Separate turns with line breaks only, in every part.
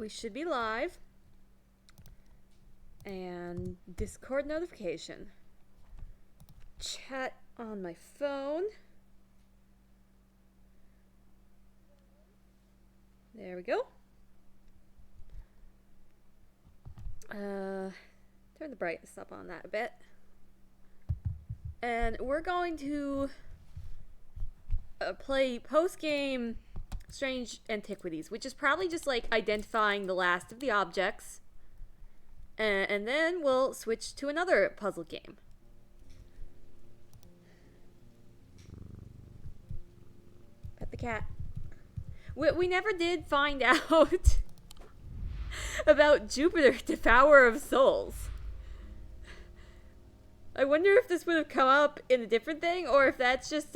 we should be live. And Discord notification. Chat on my phone. There we go. Turn the brightness up on that a bit. And we're going to play post-game Strange Antiquities, which is probably just like identifying the last of the objects. And then we'll switch to another puzzle game. Pet the cat. We never did find out about Jupiter, Devourer of Souls. I wonder if this would have come up in a different thing, or if that's just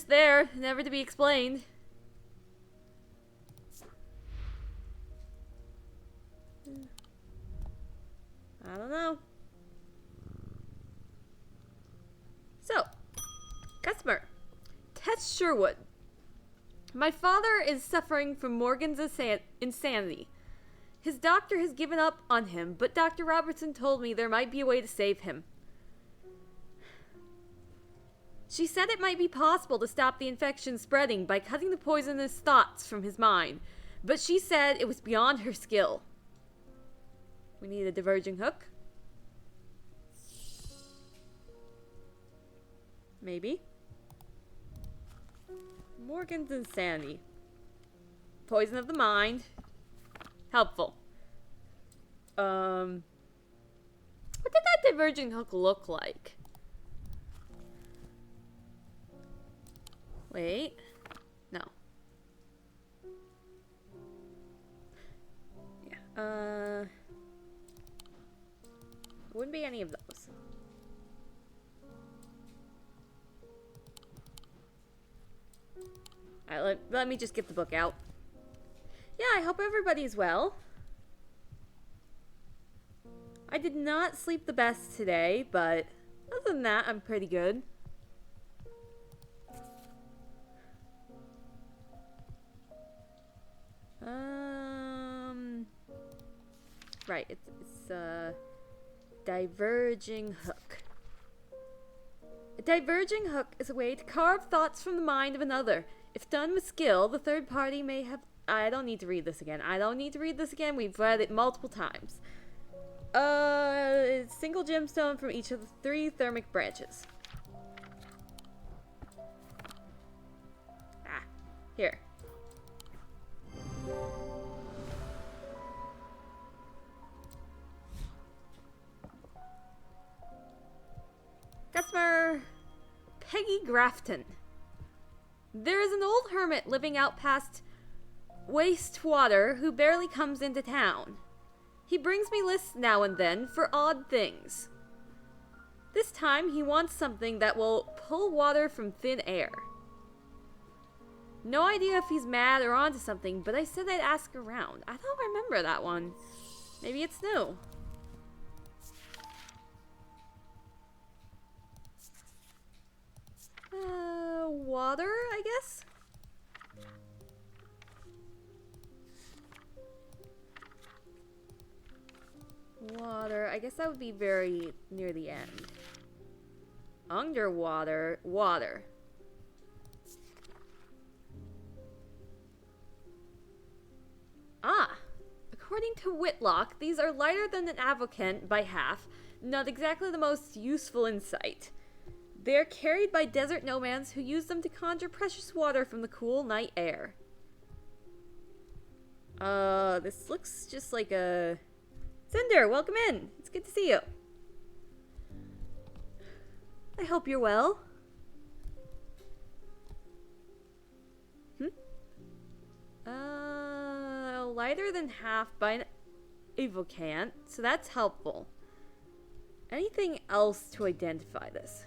there, never to be explained. I don't know. So, customer. Tess Sherwood. My father is suffering from Morgan's insanity. His doctor has given up on him, but Dr. Robertson told me there might be a way to save him. She said it might be possible to stop the infection spreading by cutting the poisonous thoughts from his mind, but she said it was beyond her skill. We need a diverging hook. Maybe. Morgan's insanity. Poison of the mind. Helpful. What did that diverging hook look like? Wait. No. Yeah. Wouldn't be any of those. Alright, let me just get the book out. Yeah, I hope everybody's well. I did not sleep the best today, but other than that, I'm pretty good. Right, it's a diverging hook. A diverging hook is a way to carve thoughts from the mind of another. If done with skill, the third party may have... I don't need to read this again. We've read it multiple times. Single gemstone from each of the 3 thermic branches. Ah, here. Customer Peggy Grafton. There is an old hermit living out past Wastewater who barely comes into town. He brings me lists now and then for odd things. This time he wants something that will pull water from thin air. No idea if he's mad or onto something, but I said I'd ask around. I don't remember that one. Maybe it's new. Water, I guess? Water, I guess that would be very near the end. Underwater, water. Ah! According to Whitlock, these are lighter than an avocent by half, not exactly the most useful insight. They are carried by desert nomads who use them to conjure precious water from the cool night air. This looks just like a... Cinder, welcome in. It's good to see you. I hope you're well. Lighter than half by an avocant, so that's helpful. Anything else to identify this?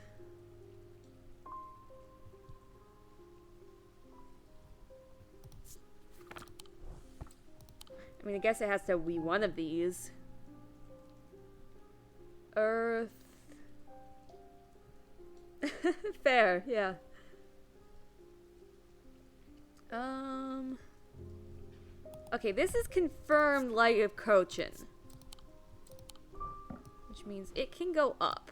I mean, I guess it has to be one of these. Earth. Fair, yeah. Okay, this is confirmed light approaching. Which means it can go up.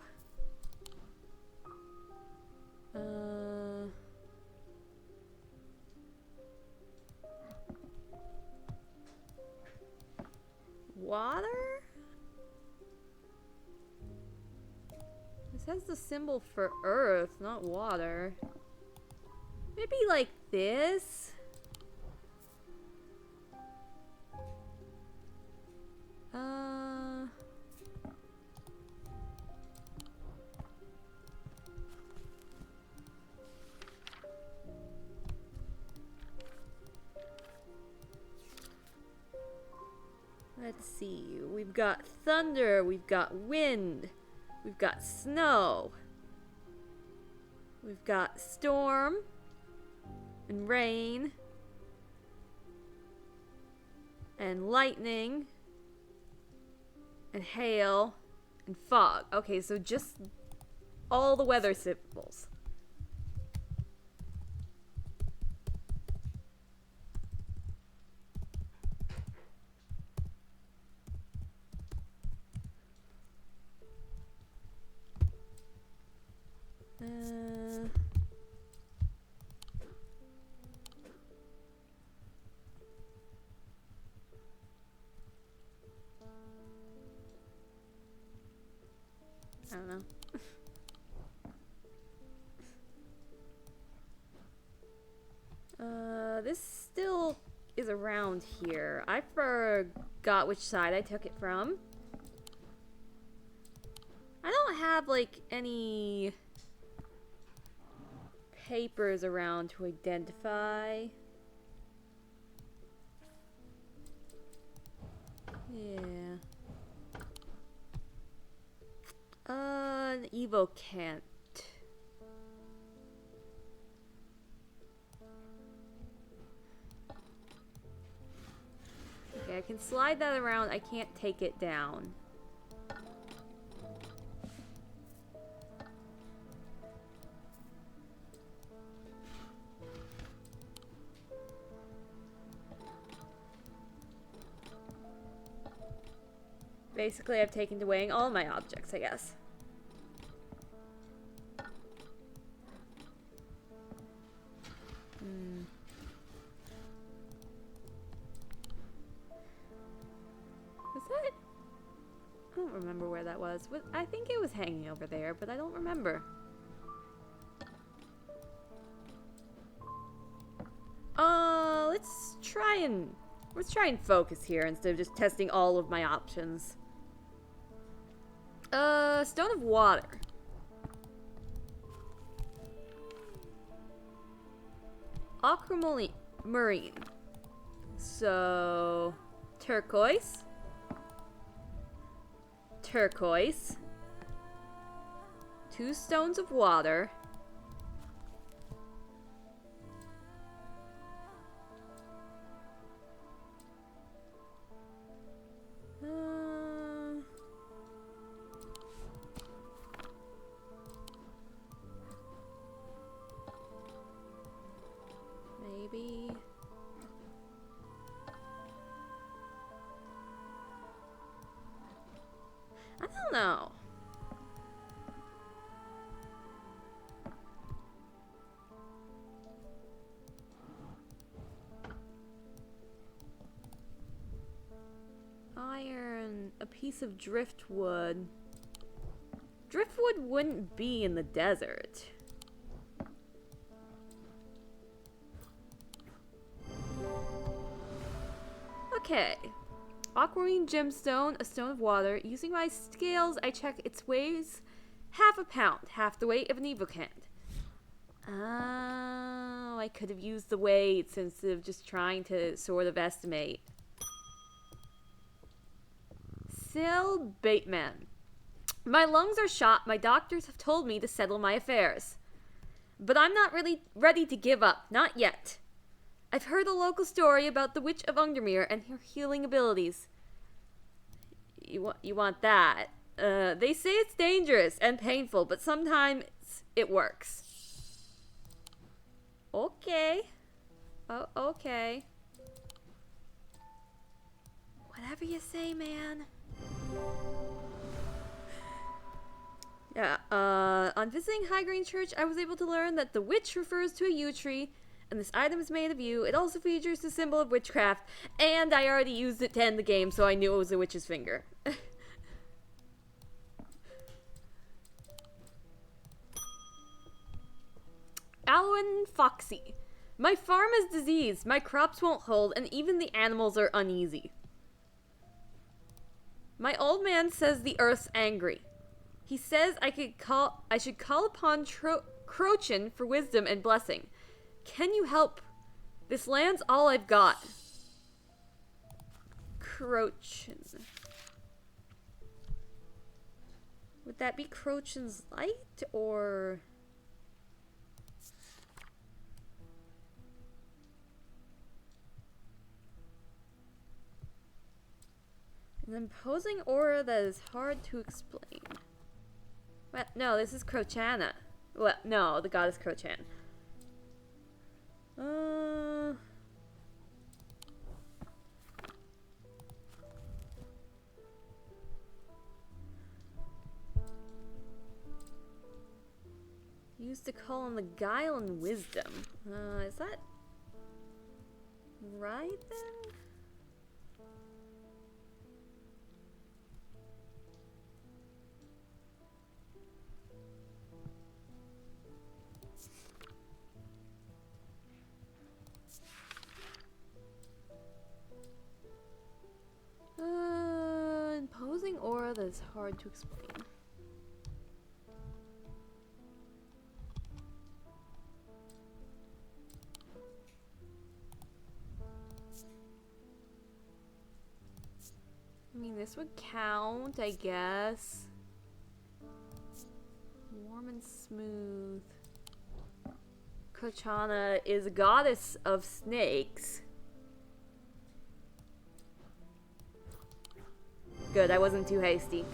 Water? This has the symbol for earth, not water. Maybe like this? Let's see. We've got thunder, we've got wind, we've got snow, we've got storm and rain and lightning and hail and fog. Okay, so just all the weather symbols. I don't know. This still is around here. I forgot which side I took it from. I don't have, like, any papers around to identify. Yeah. An evocant. Okay, I can slide that around. I can't take it down. Basically, I've taken to weighing all my objects, I guess. Was that? I don't remember where that was. I think it was hanging over there, but I don't remember. Let's try and focus here instead of just testing all of my options. Stone of water. Aquamarine. So, turquoise. Turquoise. 2 stones of water. Maybe. I don't know. Iron, a piece of driftwood. Driftwood wouldn't be in the desert. Okay. Aquamarine gemstone, a stone of water. Using my scales, I check its weighs half a pound, half the weight of an evocant. Oh, I could have used the weights instead of just trying to sort of estimate. Sil Bateman. My lungs are shot. My doctors have told me to settle my affairs. But I'm not really ready to give up. Not yet. I've heard a local story about the Witch of Undermere and her healing abilities. You want that? They say it's dangerous and painful, but sometimes it works. Okay. Oh, okay. you say, man? Yeah, on visiting Highgreen Church, I was able to learn that the witch refers to a yew tree, and this item is made of yew. It also features the symbol of witchcraft, and I already used it to end the game, so I knew it was a witch's finger. Alwyn Foxy. My farm is diseased, my crops won't hold, and even the animals are uneasy. My old man says the earth's angry. He says I should call upon Crochin for wisdom and blessing. Can you help? This land's all I've got. Crochin. Would that be Crochin's light, or... An imposing aura that is hard to explain. What? No, this is Crochana. Well, no, the goddess Crochan. Used to call on the guile and wisdom. Is that right then? Imposing aura that is hard to explain. I mean, this would count, I guess. Warm and smooth. Kochana is a goddess of snakes. Good, I wasn't too hasty.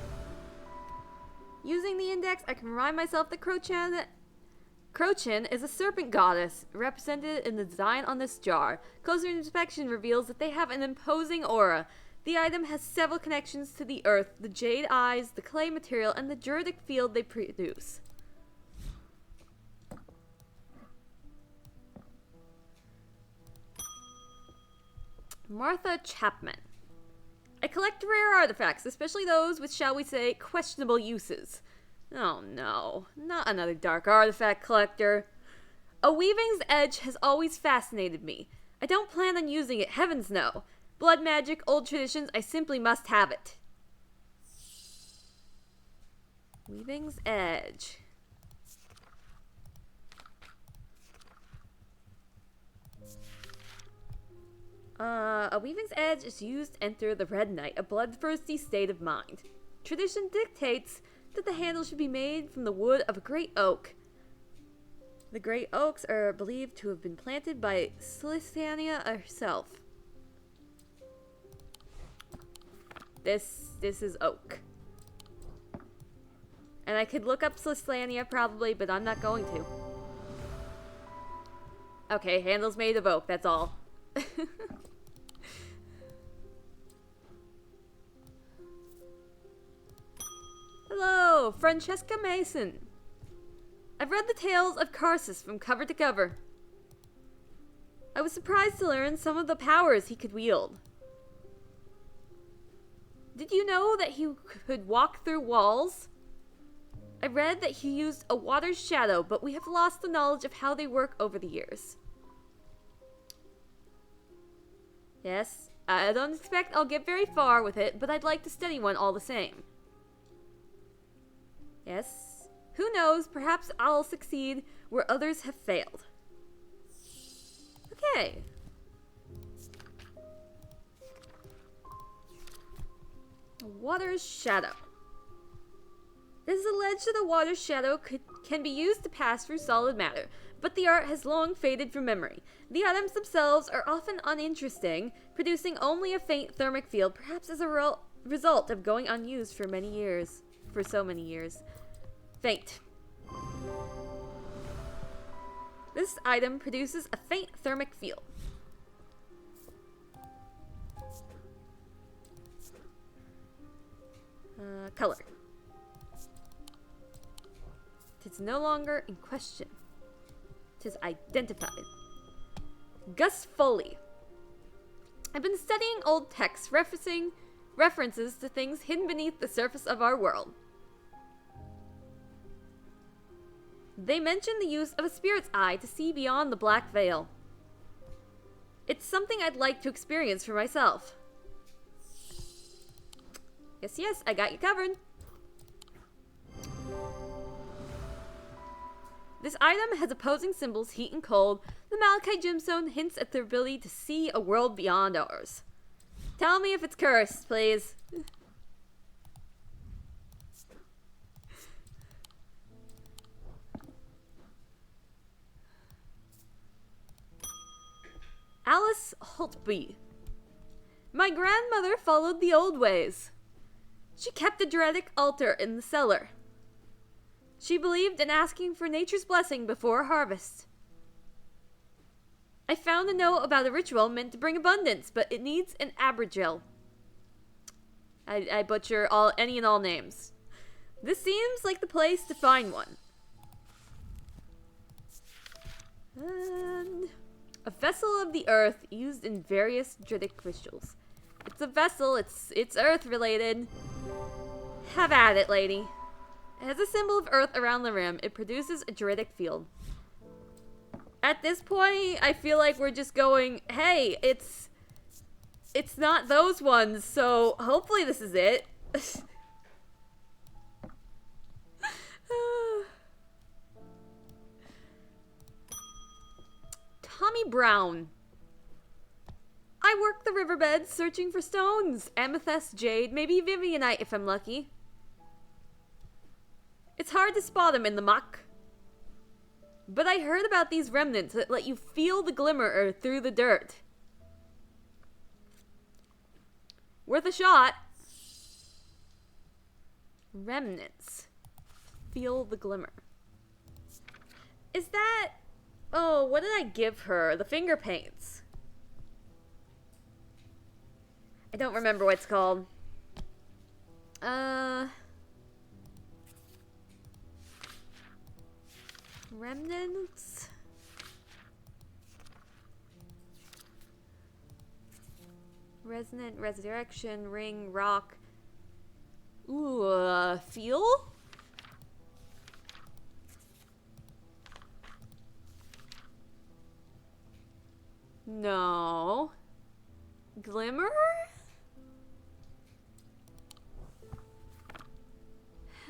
Using the index, I can remind myself that Crochin is a serpent goddess, represented in the design on this jar. Closer inspection reveals that they have an imposing aura. The item has several connections to the earth, the jade eyes, the clay material, and the juridic field they produce. Martha Chapman. I collect rare artifacts, especially those with, shall we say, questionable uses. Oh no, not another dark artifact collector. A weaving's edge has always fascinated me. I don't plan on using it, heavens no. Blood magic, old traditions, I simply must have it. Weaving's edge. A weaving's edge is used to enter the Red Knight, a bloodthirsty state of mind. Tradition dictates that the handle should be made from the wood of a great oak. The great oaks are believed to have been planted by Silistania herself. This is oak. And I could look up Silistania probably, but I'm not going to. Okay, handle's made of oak, that's all. Hello, Francesca Mason. I've read the tales of Karsus from cover to cover. I was surprised to learn some of the powers he could wield. Did you know that he could walk through walls? I read that he used a water's shadow, but we have lost the knowledge of how they work over the years. Yes, I don't expect I'll get very far with it, but I'd like to study one all the same. Yes, who knows, perhaps I'll succeed where others have failed. Okay. Water's shadow. It is alleged that the water's shadow can be used to pass through solid matter, but the art has long faded from memory. The items themselves are often uninteresting, producing only a faint thermic field, perhaps as a result of going unused for many years. For so many years. Faint. This item produces a faint thermic field. color. Tis no longer in question. Tis identified. Gus Foley. I've been studying old texts references to things hidden beneath the surface of our world. They mention the use of a spirit's eye to see beyond the black veil. It's something I'd like to experience for myself. Yes, I got you covered. This item has opposing symbols, heat and cold. The Malachite gemstone hints at their ability to see a world beyond ours. Tell me if it's cursed, please. Alice Holtby. My grandmother followed the old ways. She kept a druidic altar in the cellar. She believed in asking for nature's blessing before harvest. I found a note about a ritual meant to bring abundance, but it needs an abrogel. I butcher any and all names. This seems like the place to find one. And a vessel of the earth used in various druidic rituals. It's a vessel, it's earth related. Have at it, lady. It has a symbol of earth around the rim. It produces a druidic field. At this point, I feel like we're just going, hey, it's not those ones, so hopefully this is it. Tommy Brown. I work the riverbed searching for stones. Amethyst, jade, maybe Vivianite if I'm lucky. It's hard to spot them in the muck. But I heard about these remnants that let you feel the glimmer through the dirt. Worth a shot. Remnants. Feel the glimmer. Is that... Oh, what did I give her? The finger paints. I don't remember what it's called. Remnants? Resonant, resurrection, ring, rock. Ooh, feel? No. Glimmer?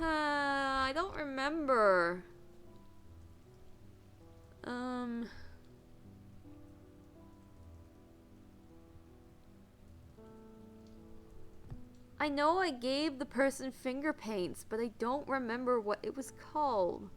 I don't remember. I know I gave the person finger paints, but I don't remember what it was called.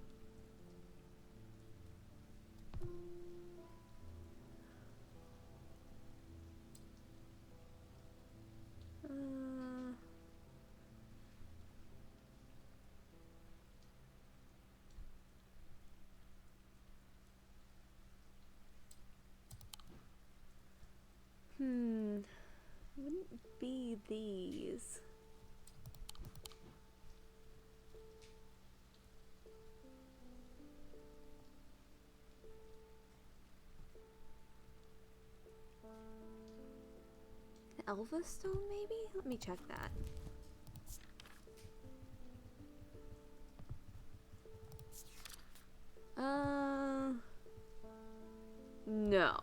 Wouldn't be these. Elva stone, maybe? Let me check that. No.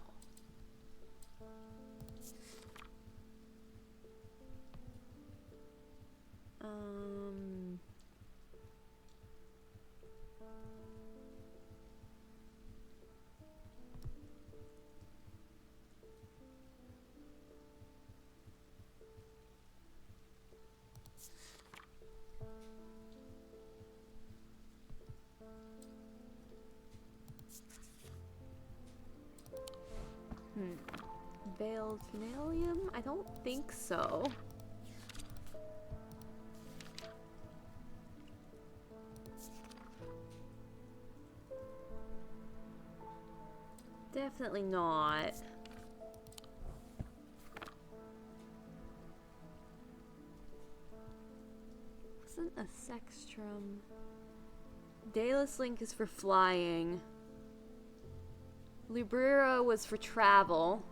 Veiled Nalium? I don't think so. Definitely not. wasn't a sextrum. Daedalus Link is for flying. Librera was for travel.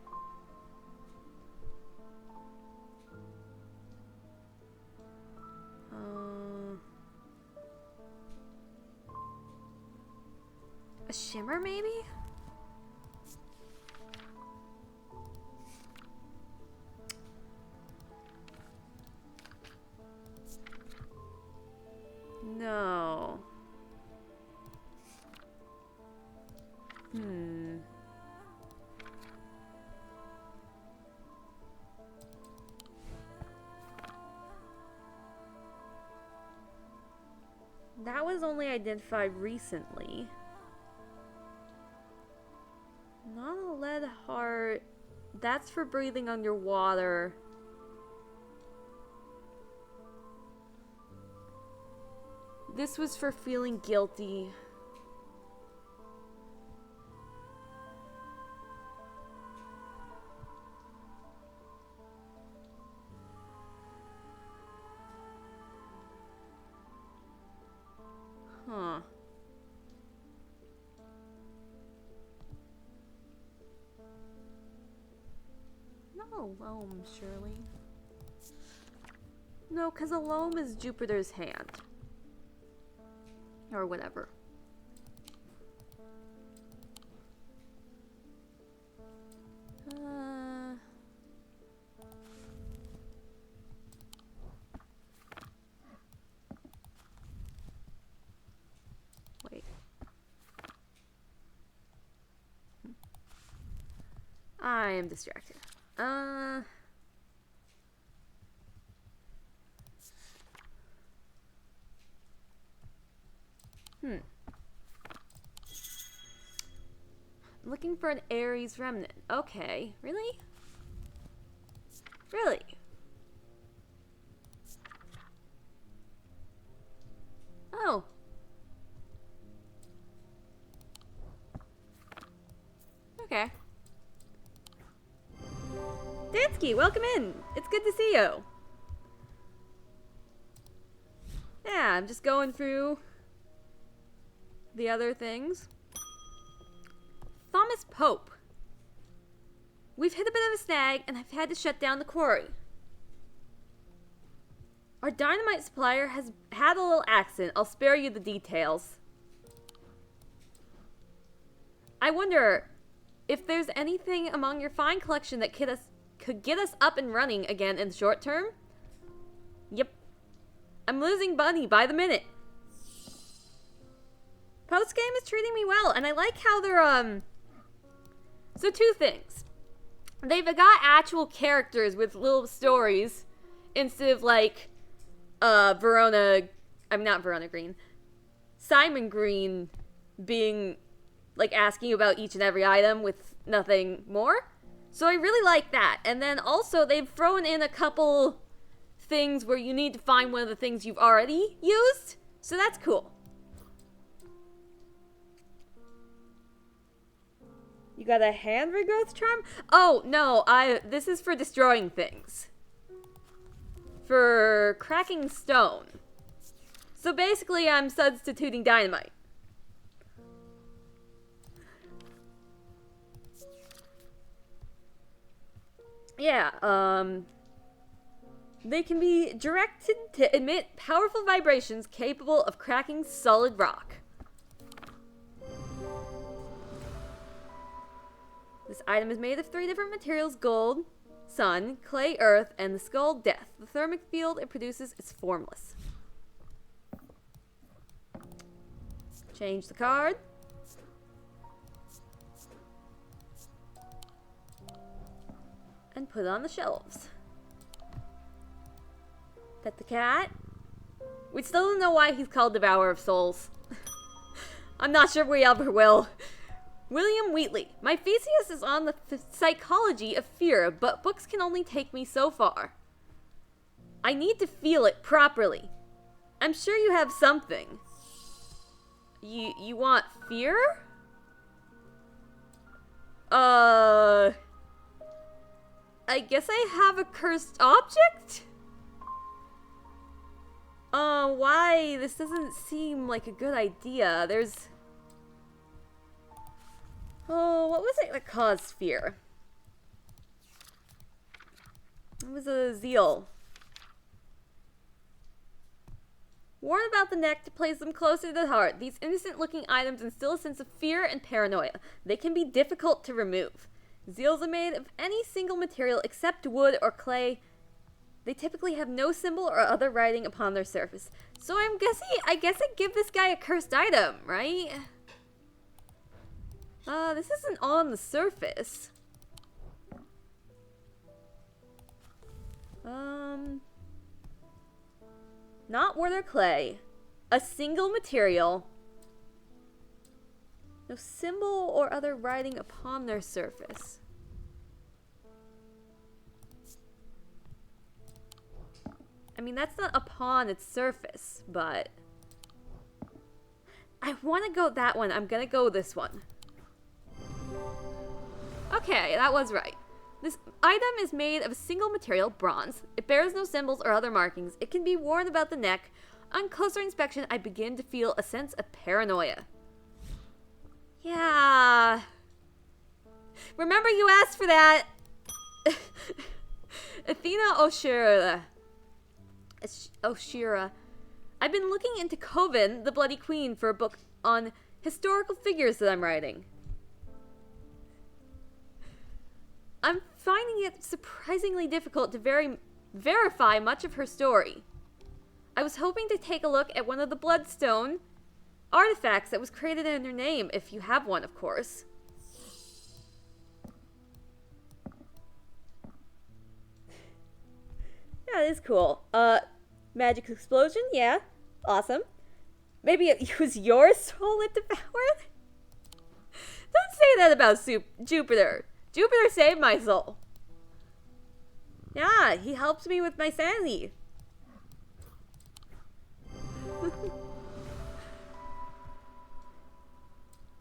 A shimmer, maybe? No. That was only identified recently. Not a lead heart. That's for breathing underwater. This was for feeling guilty. Huh. Not a loam, surely. No, because a loam is Jupiter's hand. Or whatever. Wait. I am distracted. Looking for an Ares remnant. Okay. Really? Really? Oh. Okay. Dansky, welcome in. It's good to see you. Yeah, I'm just going through the other things. Thomas Pope. We've hit a bit of a snag and I've had to shut down the quarry. Our dynamite supplier has had a little accident. I'll spare you the details. I wonder if there's anything among your fine collection that could get us up and running again in the short term. Yep. I'm losing money by the minute. Postgame is treating me well, and I like how they're, So two things. They've got actual characters with little stories instead of like not Verona Green. Simon Green being like asking about each and every item with nothing more. So I really like that. And then also they've thrown in a couple things where you need to find one of the things you've already used. So that's cool. You got a hand regrowth charm? Oh, no, this is for destroying things. For cracking stone. So basically I'm substituting dynamite. Yeah, they can be directed to emit powerful vibrations capable of cracking solid rock. This item is made of 3 different materials: gold, sun, clay, earth, and the skull, death. The thermic field it produces is formless. Change the card. And put it on the shelves. Pet the cat. We still don't know why he's called Devourer of Souls. I'm not sure we ever will. William Wheatley. My thesis is on the psychology of fear, but books can only take me so far. I need to feel it properly. I'm sure you have something. You want fear? I guess I have a cursed object? Why? This doesn't seem like a good idea. There's... Oh, what was it that caused fear? It was a zeal. Worn about the neck to place them closer to the heart, these innocent-looking items instill a sense of fear and paranoia. They can be difficult to remove. Zeals are made of any single material except wood or clay. They typically have no symbol or other writing upon their surface. So I guess I'd give this guy a cursed item, right? This isn't on the surface. Not wood or clay. A single material. No symbol or other writing upon their surface. I mean, that's not upon its surface, but... I want to go that one. I'm gonna go this one. Okay, that was right. This item is made of a single material, bronze. It bears no symbols or other markings. It can be worn about the neck. On closer inspection, I begin to feel a sense of paranoia. Yeah. Remember you asked for that. Athena Oshira. I've been looking into Coven, the Bloody Queen, for a book on historical figures that I'm writing. I'm finding it surprisingly difficult to verify much of her story. I was hoping to take a look at one of the Bloodstone artifacts that was created in her name, if you have one, of course. Yeah, it is cool. Magic explosion, yeah. Awesome. Maybe it was your soul it devoured? Don't say that about Jupiter. Jupiter saved my soul. Yeah, he helps me with my sanity.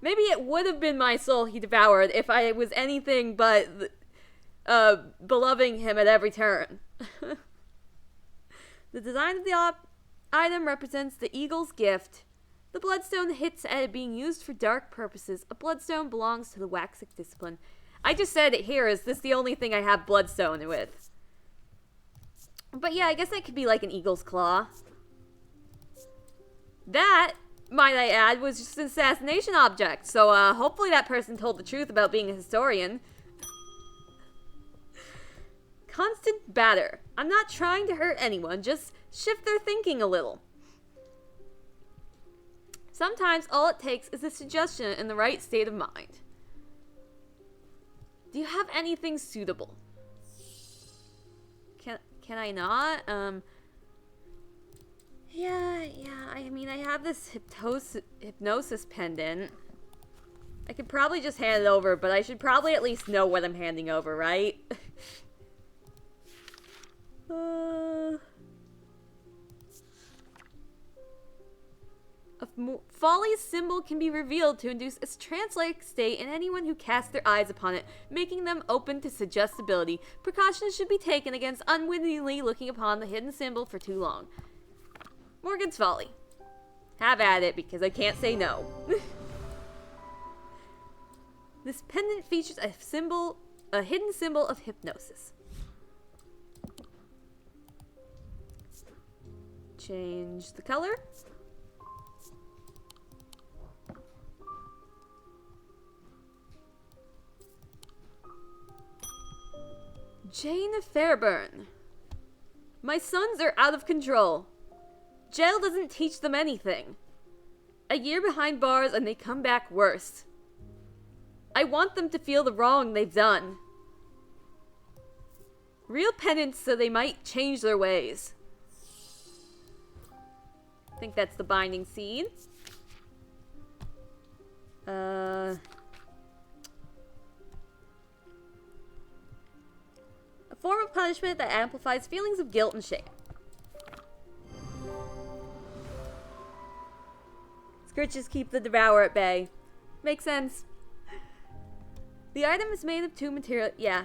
Maybe it would have been my soul he devoured if I was anything but beloving him at every turn. The design of the item represents the eagle's gift. The bloodstone hints at it being used for dark purposes. A bloodstone belongs to the Waxic discipline. I just said it here. Is this the only thing I have bloodstone with? But yeah, I guess that could be like an eagle's claw. That, might I add, was just an assassination object. So hopefully that person told the truth about being a historian. Constant batter. I'm not trying to hurt anyone, just shift their thinking a little. Sometimes all it takes is a suggestion in the right state of mind. Do you have anything suitable? Can I not? Yeah, I mean, I have this hypnosis pendant. I could probably just hand it over, but I should probably at least know what I'm handing over, right? Folly's symbol can be revealed to induce a trance-like state in anyone who casts their eyes upon it, making them open to suggestibility. Precautions should be taken against unwittingly looking upon the hidden symbol for too long. Morgan's Folly. Have at it, because I can't say no. This pendant features a hidden symbol of hypnosis. Change the color. Jane Fairburn. My sons are out of control. Jail doesn't teach them anything. A year behind bars and they come back worse. I want them to feel the wrong they've done. Real penance so they might change their ways. I think that's the binding scene. A form of punishment that amplifies feelings of guilt and shame. Scritches keep the devourer at bay. Makes sense. The item is made of two materials. Yeah.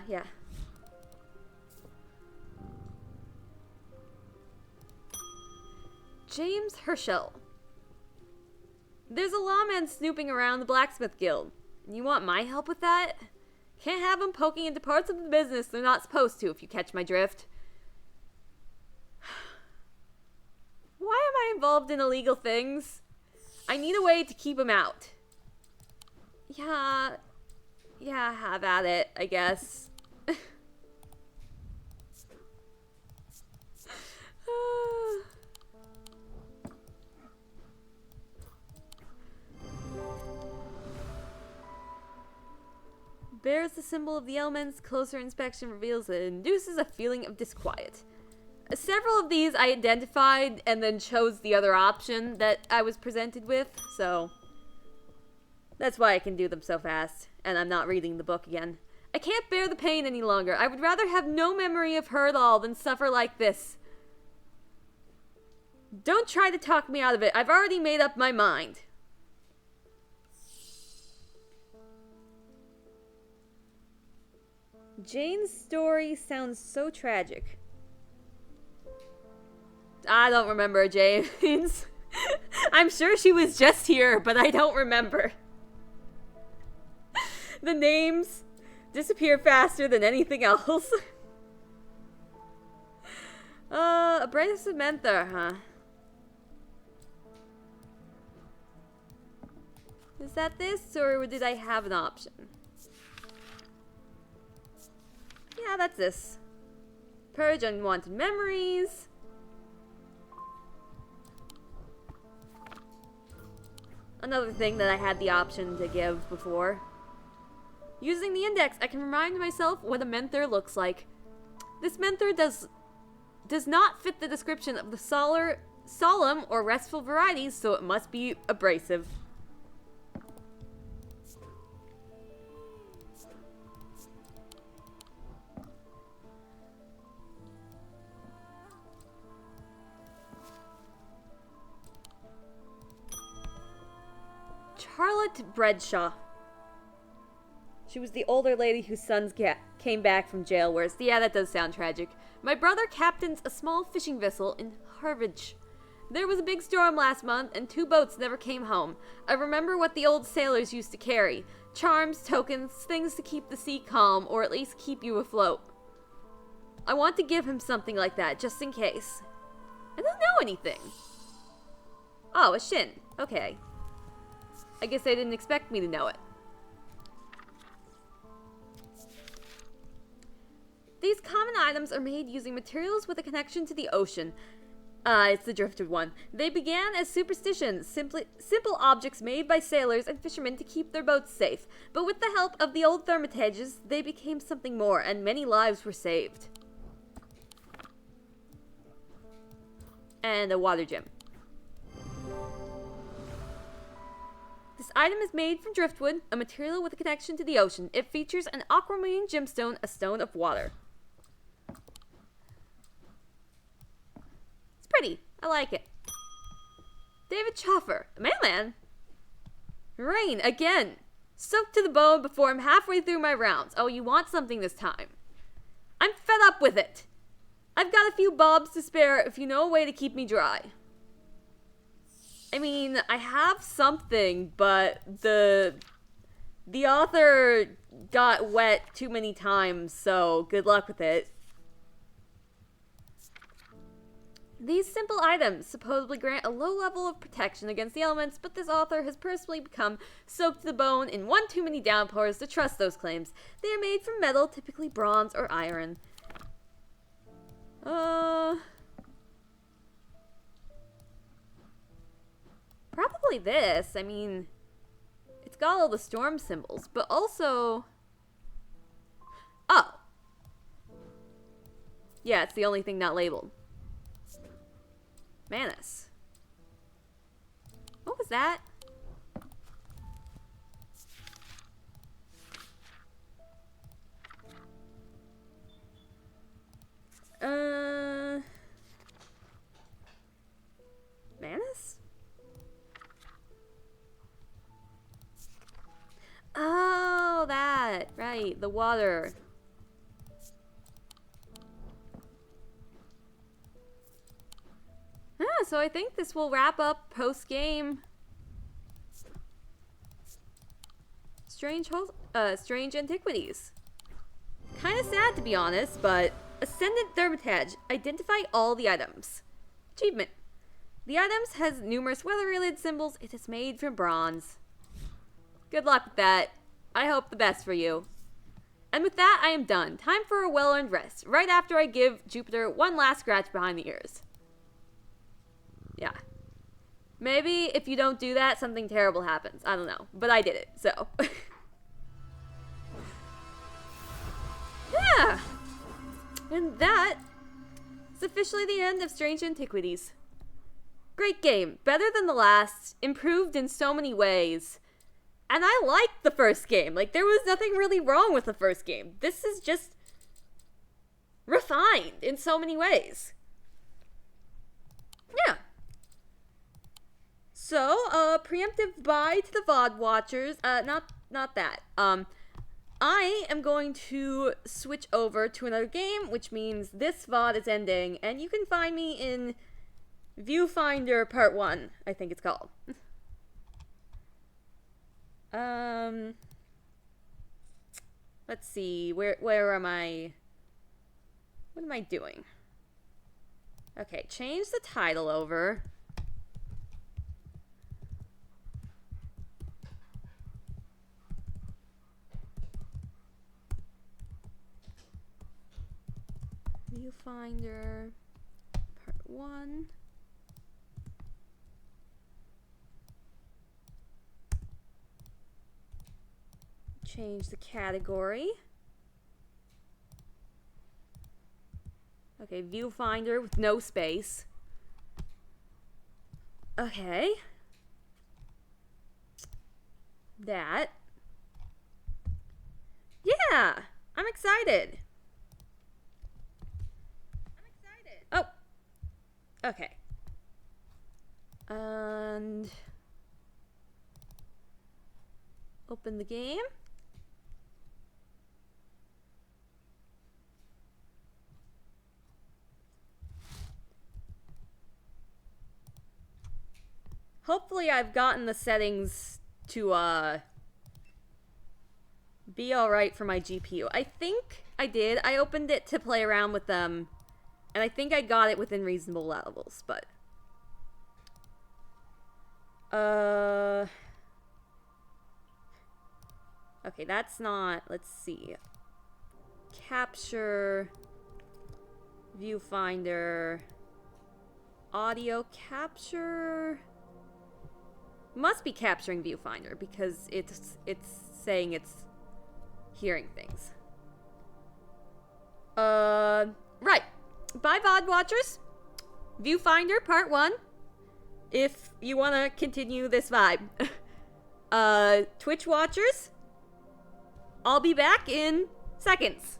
James Herschel. There's a lawman snooping around the blacksmith guild. You want my help with that? Can't have them poking into parts of the business they're not supposed to, if you catch my drift. Why am I involved in illegal things? I need a way to keep him out. Yeah, have at it, I guess. Bears the symbol of the elements. Closer inspection reveals it induces a feeling of disquiet. Several of these I identified and then chose the other option that I was presented with, so that's why I can do them so fast, and I'm not reading the book again. I can't bear the pain any longer. I would rather have no memory of her at all than suffer like this. Don't try to talk me out of it. I've already made up my mind. Jane's story sounds so tragic. I don't remember James. I'm sure she was just here, but I don't remember. The names disappear faster than anything else. Abrasive Menther, huh? Is that this, or did I have an option? Yeah, that's this. Purge unwanted memories. Another thing that I had the option to give before. Using the index, I can remind myself what a Menther looks like. This Menther does not fit the description of the solemn or restful varieties, so it must be abrasive. Charlotte Bradshaw. She was the older lady whose sons came back from jail, whereas, yeah, that does sound tragic. My brother captains a small fishing vessel in Harwich. There was a big storm last month, and 2 boats never came home. I remember what the old sailors used to carry. Charms, tokens, things to keep the sea calm, or at least keep you afloat. I want to give him something like that, just in case. I don't know anything. Oh, a shin. Okay. I guess they didn't expect me to know it. These common items are made using materials with a connection to the ocean. It's the driftwood one. They began as superstitions, simple objects made by sailors and fishermen to keep their boats safe. But with the help of the old Thermitages, they became something more, and many lives were saved. And a water gem. This item is made from driftwood, a material with a connection to the ocean. It features an aquamarine gemstone, a stone of water. It's pretty. I like it. David Choffer, a mailman. Rain, again. Soaked to the bone before I'm halfway through my rounds. Oh, you want something this time. I'm fed up with it. I've got a few bobs to spare if you know a way to keep me dry. I mean, I have something, but the author got wet too many times, so good luck with it. These simple items supposedly grant a low level of protection against the elements, but this author has personally become soaked to the bone in one too many downpours to trust those claims. They are made from metal, typically bronze or iron. Probably this. I mean, it's got all the storm symbols, but also... Oh. Yeah, it's the only thing not labeled. Manus. What was that? Manus? Oh, that. Right, the water. so I think this will wrap up post-game Strange Antiquities. Kinda sad, to be honest, but Ascendant Thermitage. Identify all the items. Achievement. The items has numerous weather-related symbols. It is made from bronze. Good luck with that. I hope the best for you. And with that, I am done. Time for a well-earned rest, right after I give Jupiter one last scratch behind the ears. Yeah. Maybe if you don't do that, something terrible happens. I don't know. But I did it, so. Yeah. And that is officially the end of Strange Antiquities. Great game. Better than the last. Improved in so many ways. And I liked the first game. Like, there was nothing really wrong with the first game. This is just refined in so many ways. Yeah. So, preemptive bye to the VOD watchers. Not that. I am going to switch over to another game, which means this VOD is ending, and you can find me in Viewfinder Part 1, I think it's called. Let's see, where am I? What am I doing? Okay, change the title over. Viewfinder Part 1. Change the category. Okay, Viewfinder with no space. Okay. That. Yeah! I'm excited. Oh! Okay. And open the game. Hopefully I've gotten the settings to be alright for my GPU. I think I did. I opened it to play around with them, and I think I got it within reasonable levels, but okay, that's not, let's see. Capture, Viewfinder, audio capture. Must be capturing Viewfinder because it's saying it's hearing things. Right. Bye, VOD watchers. Viewfinder Part 1. If you want to continue this vibe. Twitch watchers. I'll be back in seconds.